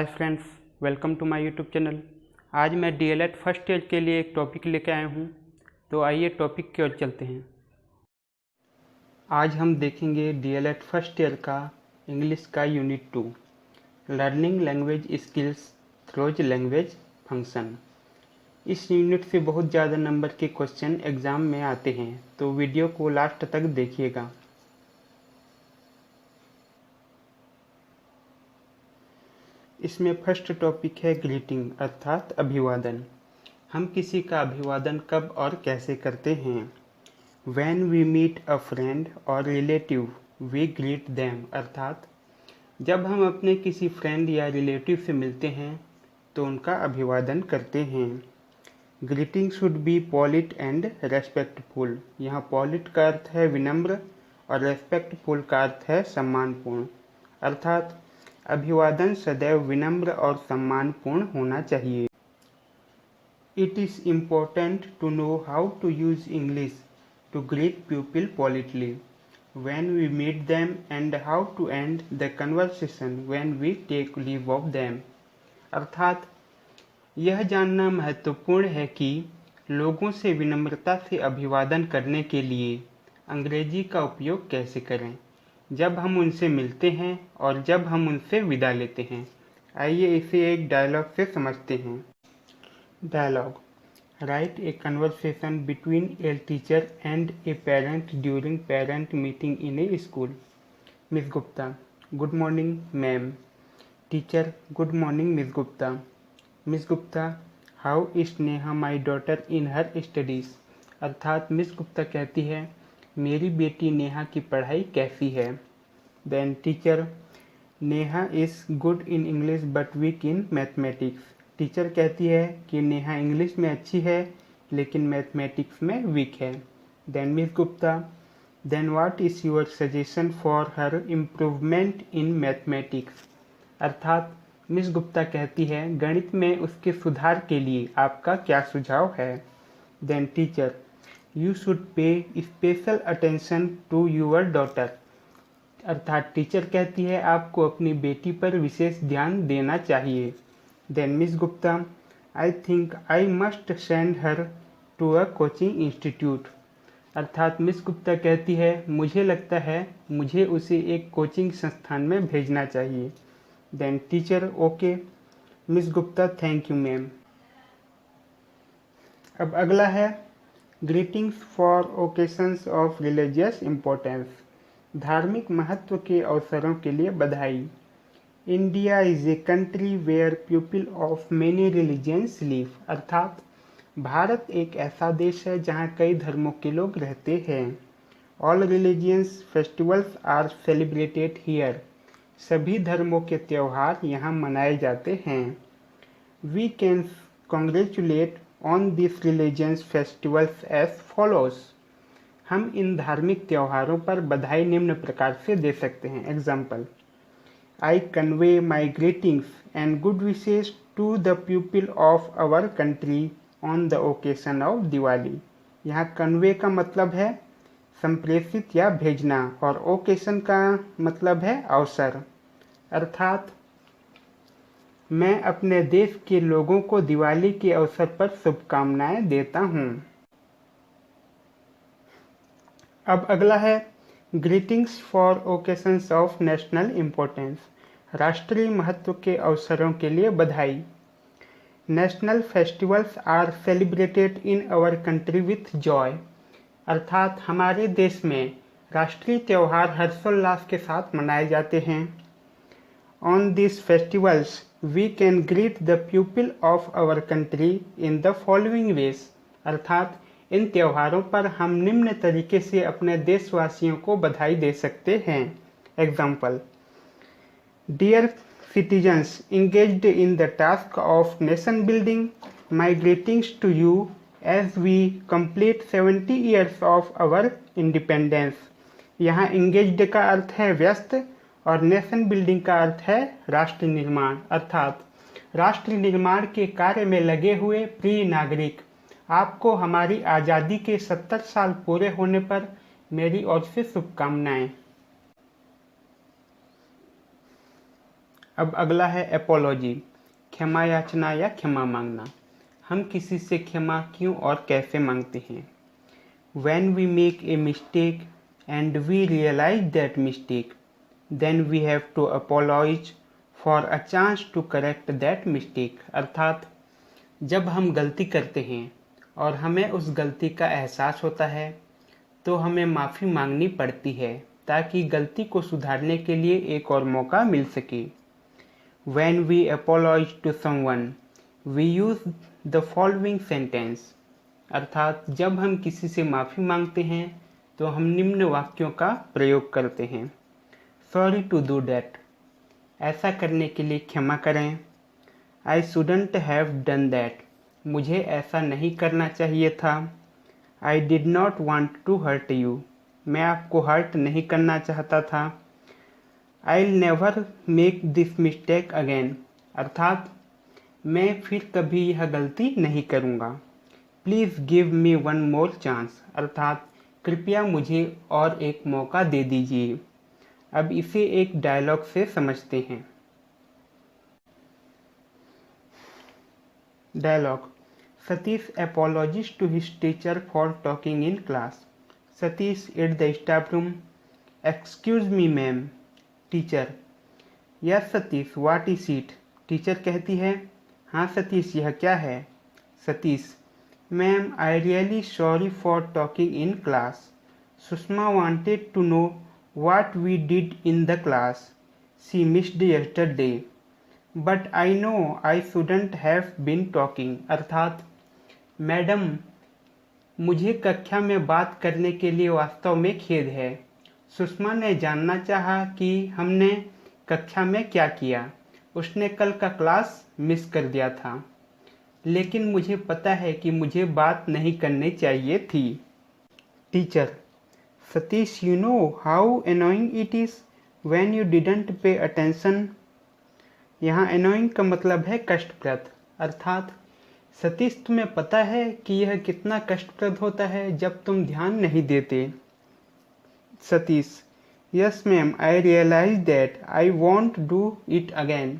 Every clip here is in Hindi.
Hi friends, welcome to my YouTube channel. आज मैं डीएलएड फर्स्ट ईयर के लिए एक टॉपिक लेकर आया हूँ। तो आइए टॉपिक की ओर चलते हैं। आज हम देखेंगे डीएलएड फर्स्ट ईयर का इंग्लिश का unit 2, learning language skills throws language function. इस यूनिट से बहुत ज़्यादा नंबर के क्वेश्चन एग्ज़ाम में आते हैं, तो वीडियो को लास्ट तक देखिएगा। इसमें फर्स्ट टॉपिक है ग्रीटिंग अर्थात अभिवादन। हम किसी का अभिवादन कब और कैसे करते हैं। When we meet a friend or relative, we greet them अर्थात जब हम अपने किसी फ्रेंड या रिलेटिव से मिलते हैं तो उनका अभिवादन करते हैं। Greeting should be polite and respectful. यहाँ पॉलिट का अर्थ है विनम्र और रेस्पेक्टफुल का अर्थ है सम्मानपूर्ण। अर्थात अभिवादन सदैव विनम्र और सम्मानपूर्ण होना चाहिए। It is important to know how to use English to greet people politely when we meet them and how to end the conversation when we take leave of them। अर्थात यह जानना महत्वपूर्ण है कि लोगों से विनम्रता से अभिवादन करने के लिए अंग्रेजी का उपयोग कैसे करें जब हम उनसे मिलते हैं और जब हम उनसे विदा लेते हैं। आइए इसे एक डायलॉग से समझते हैं। Dialogue: Write a conversation between a teacher and a parent during parent meeting in a school। Miss Gupta: Good morning, ma'am। Teacher: Good morning, Miss Gupta। Miss Gupta: How is Neha, my daughter, in her studies। अर्थात मिस गुप्ता कहती है, मेरी बेटी नेहा की पढ़ाई कैसी है। Then teacher: Neha is good in English but weak in mathematics. Teacher कहती है कि नेहा इंग्लिश में अच्छी है लेकिन मैथमेटिक्स में वीक है। Then miss Gupta: then what is your suggestion for her improvement in mathematics. अर्थात मिस गुप्ता कहती है, गणित में उसके सुधार के लिए आपका क्या सुझाव है। Then teacher: you should pay special attention to your daughter. अर्थात टीचर कहती है, आपको अपनी बेटी पर विशेष ध्यान देना चाहिए। Then miss Gupta: I think I must send her to a coaching institute. अर्थात मिस गुप्ता कहती है, मुझे लगता है मुझे उसे एक कोचिंग संस्थान में भेजना चाहिए। Then teacher: okay miss Gupta, thank you ma'am. अब अगला है greetings for occasions of religious importance. धार्मिक महत्व के अवसरों के लिए बधाई। India is a country where people of many religions live. अर्थात भारत एक ऐसा देश है जहाँ कई धर्मों के लोग रहते हैं। All religions festivals are celebrated here. सभी धर्मों के त्यौहार यहाँ मनाए जाते हैं। We can congratulate on this religions festivals as follows. हम इन धार्मिक त्योहारों पर बधाई निम्न प्रकार से दे सकते हैं। Example: I convey my greetings and good wishes to the people of our country on the occasion of Diwali। यहाँ convey का मतलब है संप्रेषित या भेजना और occasion का मतलब है अवसर। अर्थात मैं अपने देश के लोगों को दिवाली के अवसर पर शुभकामनाएं देता हूँ। अब अगला है greetings for occasions of national importance. राष्ट्रीय महत्व के अवसरों के लिए बधाई। National festivals are celebrated in our country with joy. अर्थात हमारे देश में राष्ट्रीय त्यौहार हर्षोल्लास के साथ मनाए जाते हैं। On this festivals we can greet the people of our country in the following ways. अर्थात इन त्योहारों पर हम निम्न तरीके से अपने देशवासियों को बधाई दे सकते हैं। Example: dear citizens engaged in the task of nation building, my greetings to you as we complete 70 years of our independence। यहाँ engaged का अर्थ है व्यस्त और नेशन बिल्डिंग का अर्थ है राष्ट्र निर्माण। अर्थात राष्ट्र निर्माण के कार्य में लगे हुए प्रिय नागरिक, आपको हमारी आज़ादी के 70 साल पूरे होने पर मेरी ओर से शुभकामनाएं। अब अगला है एपोलॉजी, क्षमा याचना या क्षमा मांगना। हम किसी से क्षमा क्यों और कैसे मांगते हैं? When we make a mistake and we realize that mistake, then we have to apologize for a chance to correct that mistake। अर्थात जब हम गलती करते हैं और हमें उस गलती का एहसास होता है तो हमें माफ़ी मांगनी पड़ती है ताकि गलती को सुधारने के लिए एक और मौका मिल सके। When we apologize to someone, we use the following sentence। अर्थात जब हम किसी से माफ़ी मांगते हैं तो हम निम्न वाक्यों का प्रयोग करते हैं। सॉरी टू डू डैट, ऐसा करने के लिए क्षमा करें। I shouldn't have done that, मुझे ऐसा नहीं करना चाहिए था। I did not want to hurt you, मैं आपको हर्ट नहीं करना चाहता था। I will never make this mistake again, अर्थात मैं फिर कभी यह गलती नहीं करूँगा। Please give me one more chance, अर्थात कृपया मुझे और एक मौका दे दीजिए। अब इसे एक डायलॉग से समझते हैं। Dialogue. Satish apologized to his teacher for talking in class। Satish at the staff room। Excuse me ma'am। Teacher. Yes Satish, what is it? Teacher कहती है, हाँ सतीश यह क्या है? Satish, ma'am I really sorry for talking in class. Sushma wanted to know what we did in the class। She missed yesterday। But I know I shouldn't have been talking, अर्थात मैडम मुझे कक्षा में बात करने के लिए वास्तव में खेद है। सुषमा ने जानना चाहा कि हमने कक्षा में क्या किया। उसने कल का क्लास मिस कर दिया था, लेकिन मुझे पता है कि मुझे बात नहीं करनी चाहिए थी। Teacher. Satish, you know how annoying it is when you didn't pay attention. यहाँ एनोइंग का मतलब है कष्टप्रद, अर्थात सतीश तुम्हें पता है कि यह कितना कष्टप्रद होता है जब तुम ध्यान नहीं देते। Satish, yes ma'am I realise that I won't do it again,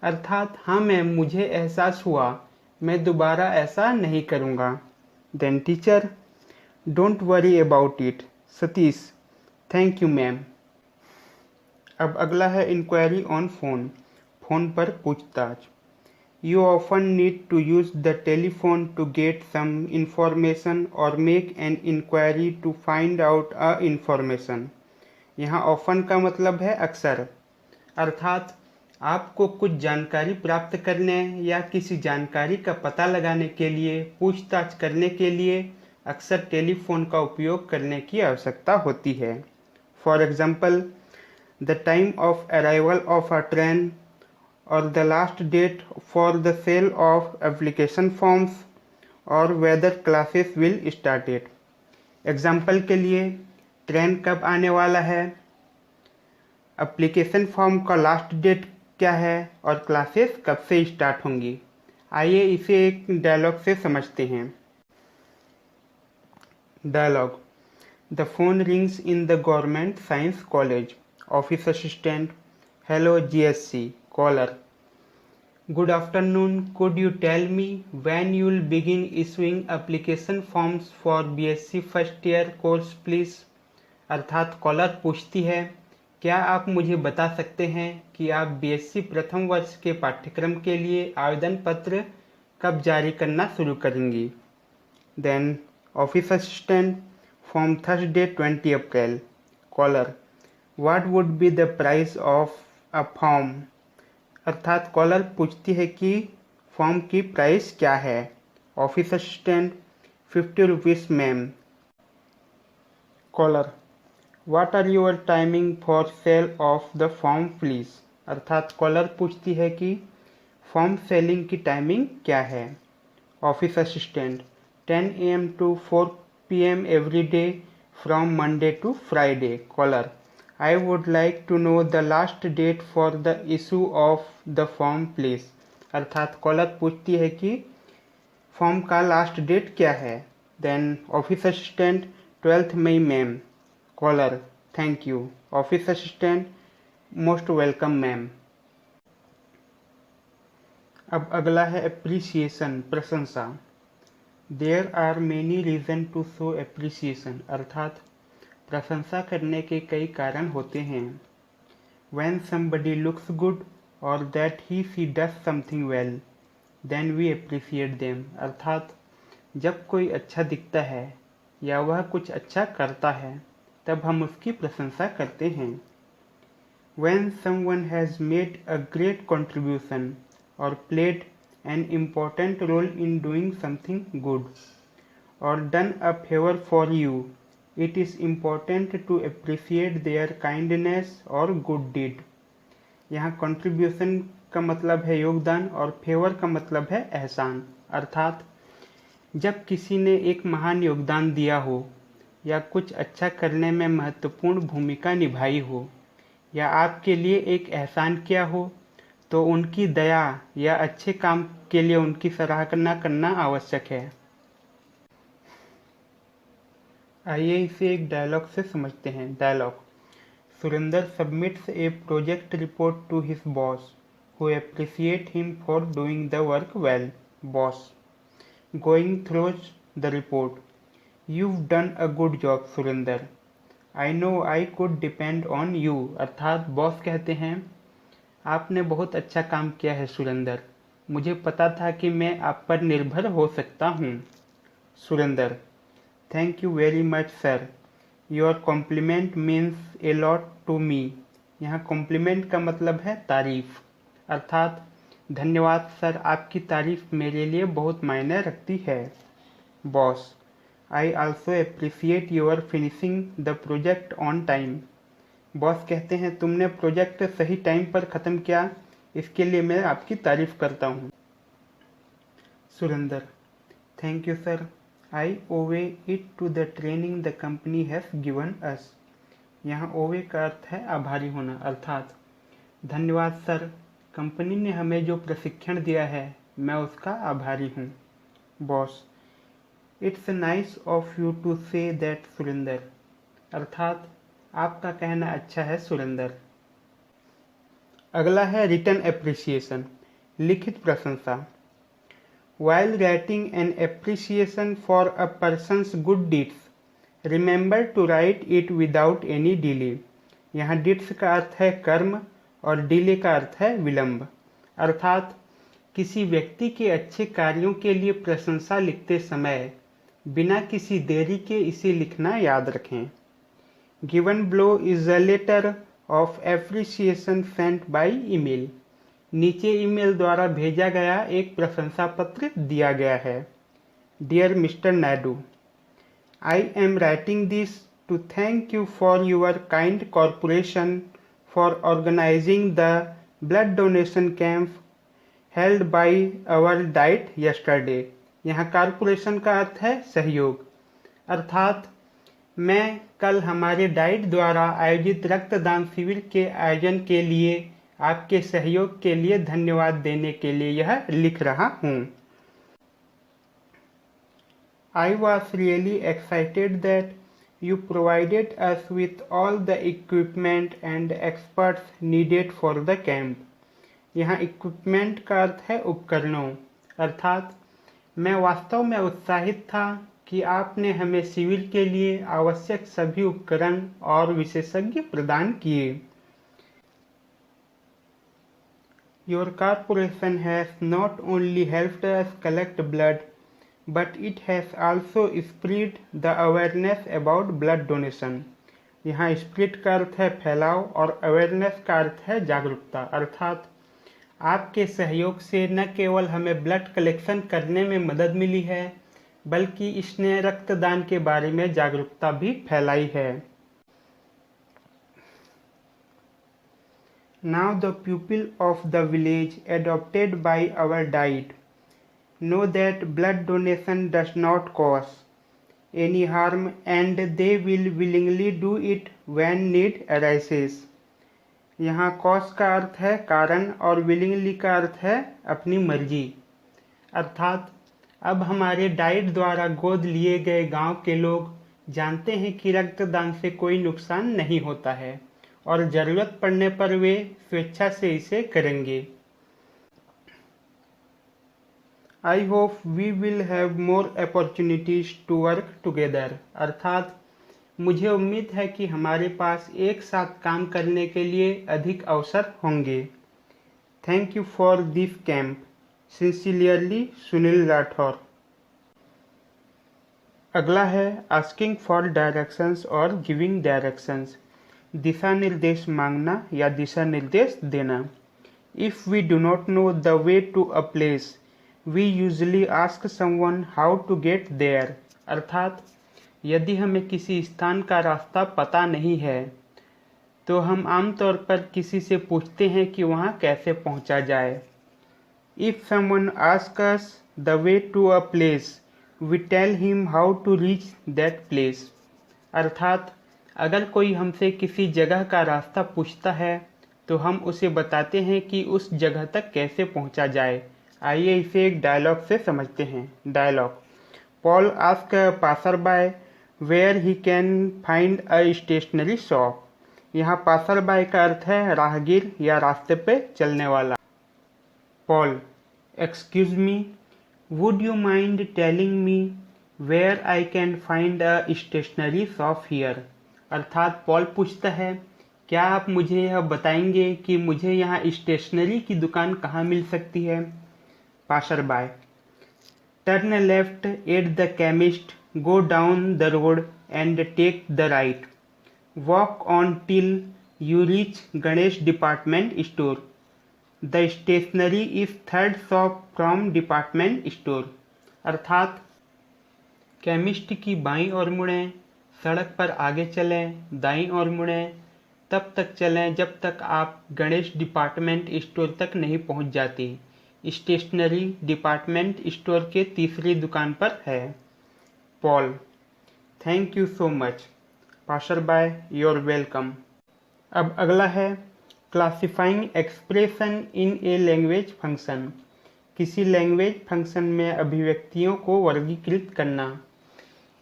अर्थात हाँ मैम मुझे एहसास हुआ मैं दोबारा ऐसा नहीं करूँगा। Then teacher, don't worry about it. Satish, thank you ma'am. अब अगला है इंक्वायरी ऑन फोन, फोन पर पूछताछ। You often need to use the telephone to get some information और make an inquiry to find out a information. यहाँ ऑफन का मतलब है अक्सर, अर्थात आपको कुछ जानकारी प्राप्त करने या किसी जानकारी का पता लगाने के लिए पूछताछ करने के लिए अक्सर टेलीफोन का उपयोग करने की आवश्यकता होती है। For example, the time of arrival of a train और the last date for the sale of application forms और whether classes will started. Example के लिए, ट्रेन कब आने वाला है, एप्लीकेशन फॉर्म का लास्ट डेट क्या है और क्लासेस कब से स्टार्ट होंगी। आइए इसे एक डायलॉग से समझते हैं। Dialogue. The phone rings in the government science college. Office assistant, hello GSC. Caller, good afternoon, could you tell me when you'll begin issuing application forms for BSc first year course please. अर्थात कॉलर पूछती है, क्या आप मुझे बता सकते हैं कि आप बीएससी प्रथम वर्ष के पाठ्यक्रम के लिए आवेदन पत्र कब जारी करना शुरू करेंगी। Then office assistant, from Thursday 20 April. Caller, what would be the price of a form. अर्थात कॉलर पूछती है कि फॉर्म की प्राइस क्या है। Office assistant, 50 rupees ma'am. Caller, what are your timing for sale of the form please. अर्थात कॉलर पूछती है कि फॉर्म सेलिंग की टाइमिंग क्या है। Office assistant, 10 AM to 4 PM every day from Monday to Friday. Collar, I would like to know the last date for the issue of the form please। अर्थात कॉलर पूछती है कि फॉर्म का लास्ट डेट क्या है। देन ऑफिस असिस्टेंट, 12 मई ma'am. Caller, thank you. Office assistant, most welcome ma'am. अब अगला है एप्रिसिएशन, प्रशंसा। There are many reason to show appreciation, अर्थात प्रशंसा करने के कई कारण होते हैं। व्हेन समबडी लुक्स गुड और that he she does something well then we appreciate them, अर्थात जब कोई अच्छा दिखता है या वह कुछ अच्छा करता है तब हम उसकी प्रशंसा करते हैं। When someone has made a great contribution or played an important role in doing something good or done a favor for you, it is important to appreciate their kindness or good deed. यहाँ contribution का मतलब है योगदान और favor का मतलब है एहसान, अर्थात जब किसी ने एक महान योगदान दिया हो या कुछ अच्छा करने में महत्वपूर्ण भूमिका निभाई हो या आपके लिए एक एहसान किया हो तो उनकी दया या अच्छे काम के लिए उनकी सराहना करना आवश्यक है। आइए इसे एक डायलॉग से समझते हैं। Dialogue: Surendra submits a project report to his boss who appreciate him for doing the work well. Boss going through the report: you've done a good job Surendra, I know I could depend on you, अर्थात बॉस कहते हैं आपने बहुत अच्छा काम किया है सुरेंद्र, मुझे पता था कि मैं आप पर निर्भर हो सकता हूँ। Surendra: thank you very much sir, your compliment means a lot to me. यहाँ कॉम्प्लीमेंट का मतलब है तारीफ, अर्थात धन्यवाद सर, आपकी तारीफ मेरे लिए बहुत मायने रखती है। Boss: I also appreciate your finishing the project on time. Boss कहते हैं तुमने प्रोजेक्ट सही टाइम पर ख़त्म किया, इसके लिए मैं आपकी तारीफ करता हूँ। Surendra: thank you sir, I owe it to the training the company has given us. यहाँ ओवे का अर्थ है आभारी होना, अर्थात धन्यवाद सर, कंपनी ने हमें जो प्रशिक्षण दिया है मैं उसका आभारी हूँ। Boss: it's nice of you to say that Surendra, अर्थात आपका कहना अच्छा है सुरेंद्र। अगला है रिटन एप्रिसिएशन, लिखित प्रशंसा। While writing an appreciation for a person's good deeds remember to write it without any delay. यहाँ डिड्स का अर्थ है कर्म और डिले का अर्थ है विलंब, अर्थात किसी व्यक्ति के अच्छे कार्यों के लिए प्रशंसा लिखते समय बिना किसी देरी के इसे लिखना याद रखें। Given below is a letter of appreciation sent by email. नीचे ईमेल द्वारा भेजा गया एक प्रशंसा पत्र दिया गया है। Dear Mr Naidu, I am writing this to thank you for your kind corporation for organising the blood donation camp held by our diet yesterday. यहाँ कारपोरेशन का अर्थ है सहयोग, अर्थात मैं कल हमारे डाइट द्वारा आयोजित रक्तदान शिविर के आयोजन के लिए आपके सहयोग के लिए धन्यवाद देने के लिए यह लिख रहा हूँ। I was really excited that you provided us with all the equipment and experts needed for the camp. यहाँ इक्विपमेंट का अर्थ है उपकरणों, अर्थात मैं वास्तव में उत्साहित था कि आपने हमें शिविर के लिए आवश्यक सभी उपकरण और विशेषज्ञ प्रदान किए। Your corporation has not only helped us collect blood but it has also spread the awareness about blood donation. यहाँ स्प्रेड का अर्थ है फैलाव और अवेयरनेस का अर्थ है जागरूकता, अर्थात आपके सहयोग से न केवल हमें ब्लड कलेक्शन करने में मदद मिली है बल्कि इसने रक्तदान के बारे में जागरूकता भी फैलाई है। Now the people of the village adopted by our diet know that blood donation does not cause any harm and they will willingly do it when need arises. यहाँ कॉज का अर्थ है कारण और विलिंगली का अर्थ है अपनी मर्जी, अर्थात अब हमारे डाइट द्वारा गोद लिए गए गांव के लोग जानते हैं कि रक्तदान से कोई नुकसान नहीं होता है और ज़रूरत पड़ने पर वे स्वेच्छा से इसे करेंगे। I hope we will have more opportunities to work together, अर्थात मुझे उम्मीद है कि हमारे पास एक साथ काम करने के लिए अधिक अवसर होंगे। Thank you for this camp, sincerely Sunil Rathore. अगला है आस्किंग फॉर डायरेक्शंस और गिविंग डायरेक्शंस, दिशा निर्देश मांगना या दिशा निर्देश देना। If we do not know the way to a place we usually ask someone how to get there, अर्थात यदि हमें किसी स्थान का रास्ता पता नहीं है तो हम आमतौर पर किसी से पूछते हैं कि वहाँ कैसे पहुँचा जाए। If someone ask us the way to a place we tell him how to reach that place, अर्थात अगर कोई हमसे किसी जगह का रास्ता पूछता है तो हम उसे बताते हैं कि उस जगह तक कैसे पहुंचा जाए। आइए इसे एक डायलॉग से समझते हैं। Dialogue: Paul ask passer by where he can find a stationery shop. यहाँ पासर बाय का अर्थ है राहगीर या रास्ते पे चलने वाला। Paul: excuse me, would you mind telling me where I can find a stationery shop here, अर्थात पॉल पूछता है क्या आप मुझे यह बताएंगे कि मुझे यहाँ स्टेशनरी की दुकान कहाँ मिल सकती है। Passer by: turn left at the chemist, go down the road and take the right, walk on till you reach Ganesh department store, the stationery is third shop from department store, अर्थात केमिस्ट की बाईं ओर मुड़ें, सड़क पर आगे चलें, दाईं ओर मुड़ें, तब तक चलें जब तक आप गणेश डिपार्टमेंट स्टोर तक नहीं पहुंच जाती। स्टेशनरी डिपार्टमेंट स्टोर के तीसरी दुकान पर है। Paul: thank you so much. Passer by: you're welcome. अब अगला है classifying expression in a language function, किसी लैंग्वेज फंक्शन में अभिव्यक्तियों को वर्गीकृत करना।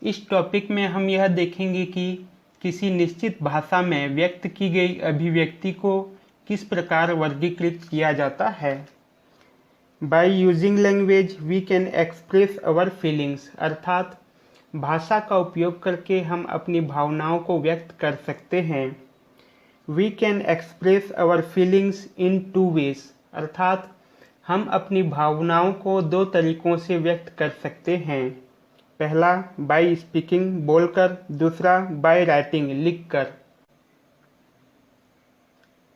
इस टॉपिक में हम यह देखेंगे कि किसी निश्चित भाषा में व्यक्त की गई अभिव्यक्ति को किस प्रकार वर्गीकृत किया जाता है। By using language we can express our feelings, अर्थात भाषा का उपयोग करके हम अपनी भावनाओं को व्यक्त कर सकते हैं। We can express our feelings in two ways, अर्थात हम अपनी भावनाओं को दो तरीकों से व्यक्त कर सकते हैं। पहला बाय स्पीकिंग, बोलकर, दूसरा बाय राइटिंग, लिखकर।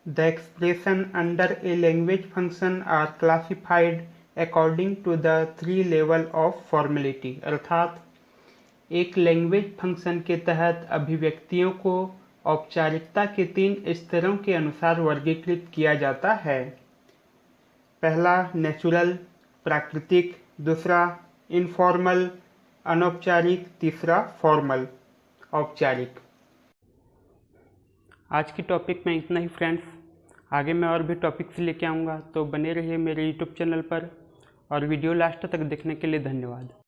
The expression under a language function are classified according to the three level of formality, अर्थात एक लैंग्वेज फंक्शन के तहत अभिव्यक्तियों को औपचारिकता के 3 स्तरों के अनुसार वर्गीकृत किया जाता है। पहला नेचुरल, प्राकृतिक, दूसरा इनफॉर्मल, अनौपचारिक, तीसरा फॉर्मल, औपचारिक। आज की टॉपिक में इतना ही फ्रेंड्स, आगे मैं और भी टॉपिक्स लेके आऊँगा, तो बने रहिए मेरे यूट्यूब चैनल पर और वीडियो लास्ट तक देखने के लिए धन्यवाद।